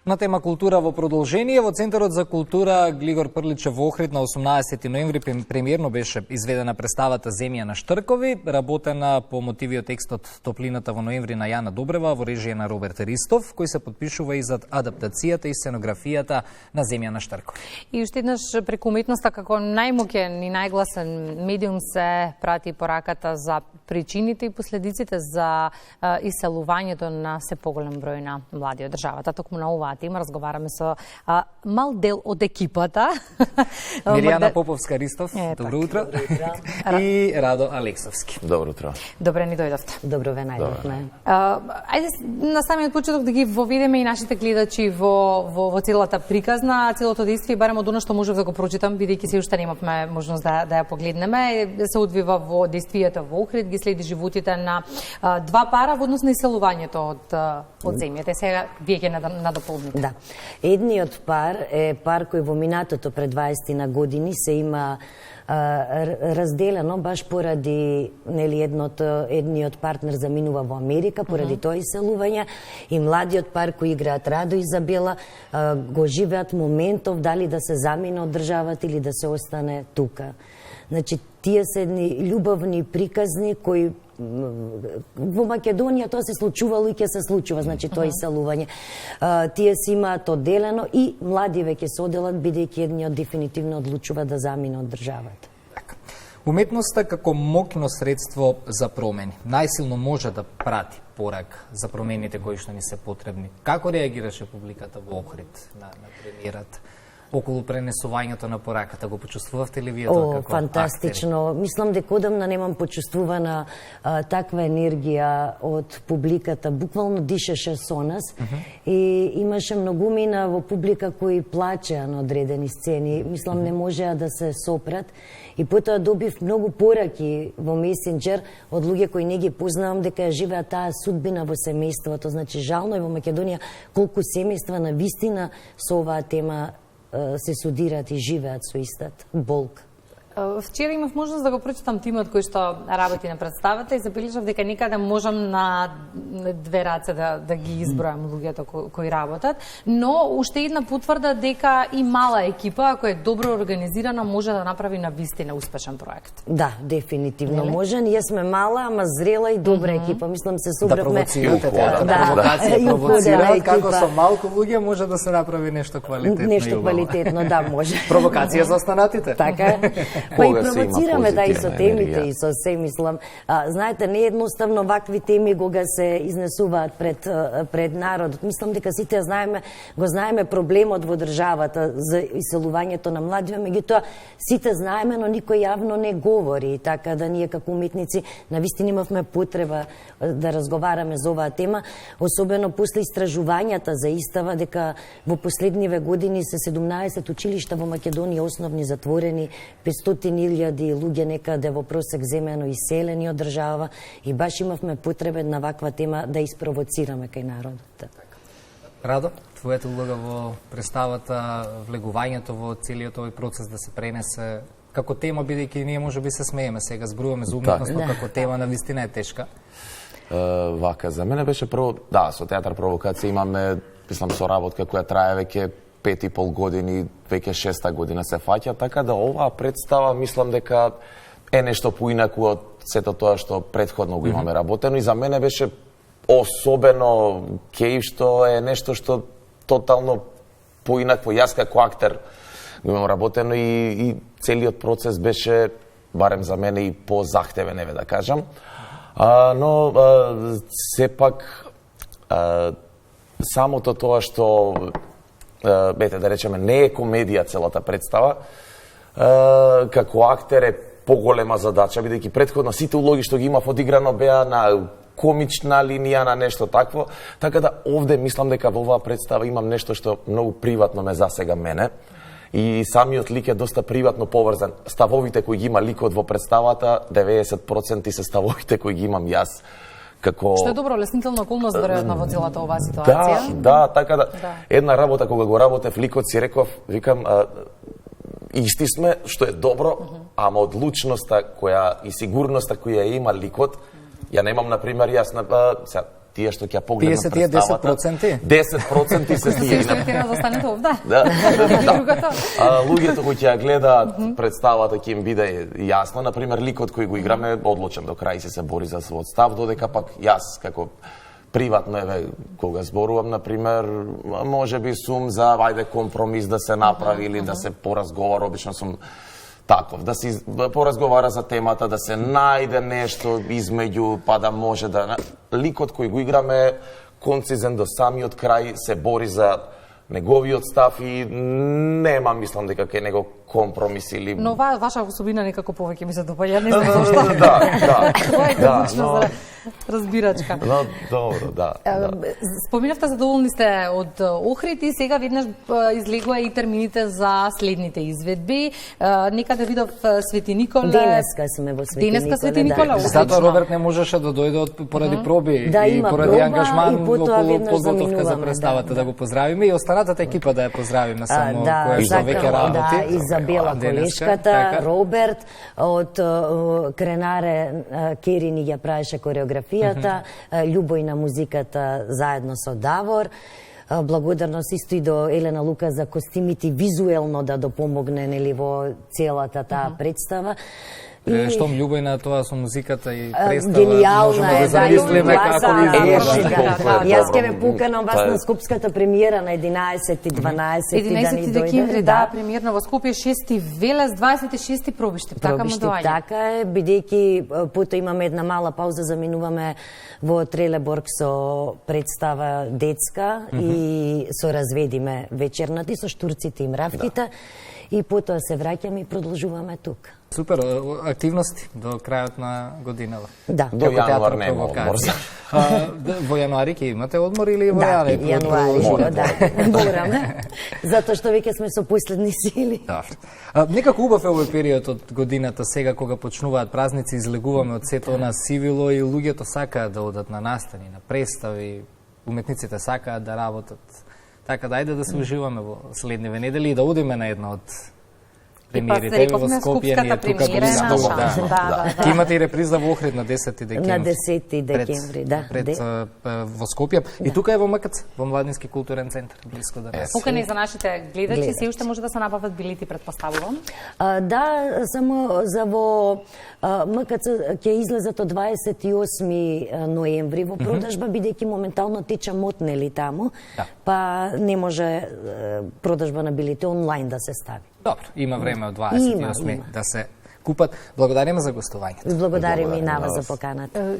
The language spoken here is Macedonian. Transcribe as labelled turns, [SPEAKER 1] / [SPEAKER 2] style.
[SPEAKER 1] На тема култура во продолжение, во Центарот за култура Глигор Прличев во Охрид на 18 ноември премиерно беше изведена представата Земја на штркови, работена по мотиви од текстот Топлината во ноември на Јана Добрева во режија на Роберт Ристов, кој се подпишува и за адаптацијата и сценографијата на Земја на штркови.
[SPEAKER 2] И уште еднаш преку уметноста како најмоќен и најгласен медиум се прати пораката за причините и последиците за иселувањето на се поголем број на млади од државата. Токму на оваа тема разговараме со мал дел од екипата.
[SPEAKER 1] Миријана Поповска-Ристов, добро утро. И Радо Алексовски.
[SPEAKER 3] Добро утро.
[SPEAKER 2] Добре ни дојдовте.
[SPEAKER 4] Добро ве најдовме.
[SPEAKER 2] Ајде на самиот почеток да ги воведеме и нашите гледачи во целата приказна, целото действие, барем од она што можев да го прочитам, бидејќи се уште немавме можност да ја погледнеме. Се одвива во действието во Охрид, ги следи животите на два пара во однос на иселувањето од земјата. Сега вие ќе надополните.
[SPEAKER 4] Да. Едниот пар е пар кој во минатото пред 20 на години се има разделено баш поради едниот партнер заминува во Америка поради тоа иселување и младиот пар кој играат Радо и Изабела го живеат моментов дали да се замине од државата или да се остане тука. Значи, тие се едни љубовни приказни кои во Македонија тоа се случувало и ќе се случува, значи тоа иселување. Тие си имаат одделено и млади веќе се оделат бидејќи едниот дефинитивно одлучува да замине од државата.
[SPEAKER 1] Уметноста како моќно средство за промени најсилно може да прати порак за промените кои што ни се потребни. Како реагираше публиката во Охрид на премиерата околу пренесувањето на пораката? Го почувствувавте ли вие тоа како
[SPEAKER 4] фантастично.
[SPEAKER 1] Актери?
[SPEAKER 4] Мислам дека одамна немам почувствувана таква енергија од публиката. Буквално дишеше со нас и имаше многумина во публика кои плачеа на одредени сцени. Мислам не можеа да се сопрат. И потоа добив многу пораки во месенџер од луѓе кои не ги познавам дека ја живеат таа судбина во семејството. Значи жално е во Македонија колку семејства на вистина со оваа тема се судираат и живеат со истата болка.
[SPEAKER 2] Вчера имав можност да го прочитам тимот кој што работи на представата и забележав дека никаде можам на две раце да ги избројам луѓето кои работат, но уште една потврда дека и мала екипа, ако е добро организирана, може да направи на вистина успешен проект.
[SPEAKER 4] Да, дефинитивно може. Ние сме мала, ама зрела и добра екипа. Мислам се собравме...
[SPEAKER 1] Да провоцирате, провоцираат како со малку луѓе може да се направи нешто квалитетно.
[SPEAKER 4] Нешто квалитетно, да, може.
[SPEAKER 1] Провокација за останатите.
[SPEAKER 4] Така. Па и провоцираме да и со темите и со се, мислам. Знаете, не е едноставно вакви теми кога се изнесуваат пред народот. Мислам дека сите го знаеме проблемот во државата за иселувањето на млади, меѓутоа сите знаеме, но никој јавно не говори, така да ние како уметници навистина имавме потреба да разговараме за оваа тема, особено после истражувањата за истава дека во последниве години се 17 училишта во Македонија основни затворени, 500.000 луѓе некаде во просек земено иселени од држава и баш имавме потреба на ваква тема да испровоцираме кај народот.
[SPEAKER 1] Радо, твојата улога во представата, влегувањето во целиот овој процес да се пренесе како тема, бидејќи ние можеби се смееме сега, зборуваме за уметност, но како тема на вистина е тешка.
[SPEAKER 3] Вака, за мене беше прво, да, со театар провокација имаме, мислам, соработка која трае веќе 5,5 години, веќе 6-та година се фаќа, така да оваа представа мислам дека е нешто поинаку од сето тоа што претходно го имаме работено и за мене беше особено кејф што е нешто што тотално поинакво јас како актер го имам работено и целиот процес беше барем за мене и позахтевен, еве да кажам. Но сепак самото тоа што да речеме, не е комедија целата представа, како актер е поголема задача, бидејќи претходно сите улоги што ги имав одиграно беа на комична линија, на нешто такво, така да овде мислам дека во оваа представа имам нешто што многу приватно ме засега мене и самиот лик е доста приватно поврзан. Ставовите кои ги има ликот во представата, 90% се ставовите кои ги имам јас.
[SPEAKER 2] Што е добро, леснителна околност веројатно во целата оваа ситуација.
[SPEAKER 3] Да, така да. Една работа кога го работев ликот си реков, викам, исти сме, што е добро, ама одлучноста која и сигурноста која има ликот, ја немам, например, јас тие што ќе погледнат
[SPEAKER 1] 50 тие
[SPEAKER 3] представата.
[SPEAKER 1] 10%?
[SPEAKER 3] 10% се стига.
[SPEAKER 2] Се ќе да останете овде.
[SPEAKER 3] Да.
[SPEAKER 2] Другото.
[SPEAKER 3] Луѓето кои ќе ја гледаат представата ќе им биде јасно. Например, ликот кој го играме одлучен до крај се бори за својот став, додека пак јас како приватно, еве, кога зборувам, например, може би сум за ајде компромис да се направи или да се поразговара, обично сум таков, да се поразговара за темата, да се најде нешто измеѓу, па да може да... Ликот кој го играме концизен до самиот крај, се бори за неговиот став и нема, мислам дека кај него компромис или...
[SPEAKER 2] Но ваша особина некако повеќе ми се допаѓа, не знам зашто.
[SPEAKER 3] Да.
[SPEAKER 2] Тоа е клучно за разбирачка.
[SPEAKER 3] Но, добро, да.
[SPEAKER 2] Споминавте задоволни сте од Охрид и сега веднаш излегува и термините за следните изведби. Некаде видов Свети Николе.
[SPEAKER 4] Денеска сме во Свети Николе.
[SPEAKER 2] Денеска Свети Николе.
[SPEAKER 1] Затоа Роберт не можеше да дојде поради проби
[SPEAKER 4] Да,
[SPEAKER 1] и
[SPEAKER 4] има
[SPEAKER 1] поради
[SPEAKER 4] проба,
[SPEAKER 1] ангажман
[SPEAKER 4] и потоа
[SPEAKER 1] околу
[SPEAKER 4] веднаш
[SPEAKER 1] подготовка за
[SPEAKER 4] заминуваме,
[SPEAKER 1] представата да го поздравиме и останатата екипа да ја поздравиме само која што веќе работи.
[SPEAKER 4] Да, Изабела
[SPEAKER 1] Денеска,
[SPEAKER 4] колешката,
[SPEAKER 1] така.
[SPEAKER 4] Роберт од Кренаре Кери ни ја правеше кореографијата, Љубој на музиката заедно со Давор. Благодарност исто и до Елена Лука за костимите визуелно да допомогне нели во целата таа представа.
[SPEAKER 1] Штом љубој на тоа со музиката и представа,
[SPEAKER 4] гениална
[SPEAKER 1] можеме
[SPEAKER 4] е,
[SPEAKER 1] да замислиме
[SPEAKER 4] да,
[SPEAKER 1] како ви
[SPEAKER 3] изгледа.
[SPEAKER 4] Јас ќе ве пуканам вас на скупската премиера на 11 и 12 да ни
[SPEAKER 2] 11
[SPEAKER 4] дојде.
[SPEAKER 2] декември, да, премиерно во Скопје, 6 велес, 26 пробиштеп, така му доаѓа.
[SPEAKER 4] Така е, бидејќи потоа имаме една мала пауза, заминуваме во Трелеборг со представа детска и со разведиме вечерната и со штурците и мравките и потоа се враќаме и продолжуваме тук.
[SPEAKER 1] Супер, активности до крајот на годината.
[SPEAKER 4] Да.
[SPEAKER 3] До јануар нема одмор.
[SPEAKER 1] Во јануари ќе имате одмор или во
[SPEAKER 4] Да,
[SPEAKER 1] јануари?
[SPEAKER 4] јануари, да, мораме, затоа што веќе сме со последни сили.
[SPEAKER 1] Добро. Некако убав е овој период од годината сега кога почнуваат празници, излегуваме од сето она сивило и луѓето сакаат да одат на настани, на представи, уметниците сакаат да работат. Така да ајде да се уживаме во следниве недели и да одиме на една од премиерите во Скопје, ние тука го истуваме. Да. Имате и реприза во Охрид на 10 декември.
[SPEAKER 4] На 10 декември, да.
[SPEAKER 1] Пред во Скопје. И тука е во МКЦ, во Младински културен центар, близко до нас.
[SPEAKER 2] Покани за нашите гледачи, се уште може да се набават билети, предпоставувам.
[SPEAKER 4] Да, само за во МКЦ ќе излезат од 28 ноември во продажба, бидејќи моментално тече мотнели таму, па не може продажба на билети онлайн да се стави.
[SPEAKER 1] Добро, има време од 28 да се купат. Благодариме за гостувањето.
[SPEAKER 4] Благодариме и на вас за поканата.